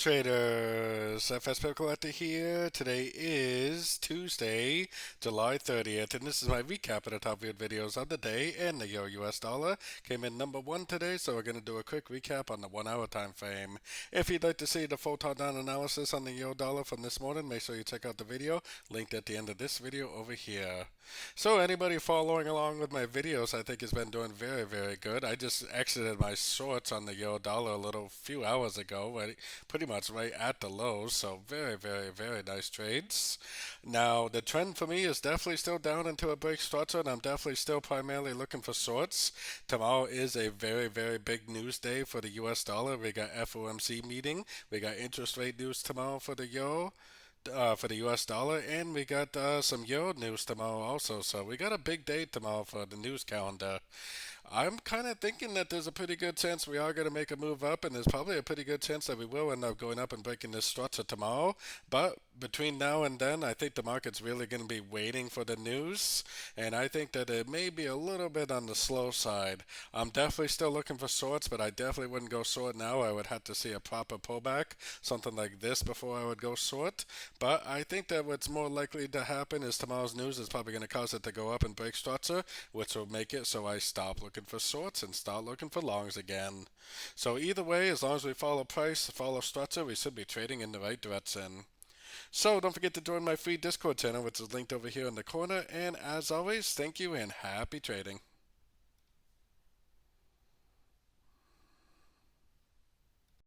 Traders, FX Pip Collector here. Today is Tuesday, July 30th, and this is my recap of the top viewed videos of the day. And the Euro US dollar came in number one today, so we're going to do a quick recap on the 1 hour time frame. If you'd like to see the full top down analysis on the Euro dollar from this morning, make sure you check out the video linked at the end of this video over here. So anybody following along with my videos, I think has been doing very, very good. I just exited my shorts on the Euro dollar a few hours ago, pretty much right at the lows. So very, very, very nice trades. Now the trend for me is definitely still down until it breaks structure, and I'm definitely still primarily looking for shorts. Tomorrow is a very, very big news day for the US dollar. We got FOMC meeting. We got interest rate news tomorrow for the euro. For the US dollar, and we got some euro news tomorrow also. So we got a big day tomorrow for the news calendar. I'm kind of thinking that there's a pretty good chance we are going to make a move up, and there's probably a pretty good chance that we will end up going up and breaking this structure tomorrow. But between now and then, I think the market's really going to be waiting for the news, and I think that it may be a little bit on the slow side. I'm definitely still looking for shorts, but I definitely wouldn't go short now. I would have to see a proper pullback, something like this, before I would go short. But I think that what's more likely to happen is tomorrow's news is probably going to cause it to go up and break structure, which will make it so I stop looking for shorts and start looking for longs again. So either way, as long as we follow price, follow structure, we should be trading in the right direction. So don't forget to join my free Discord channel, which is linked over here in the corner. And as always, thank you and happy trading.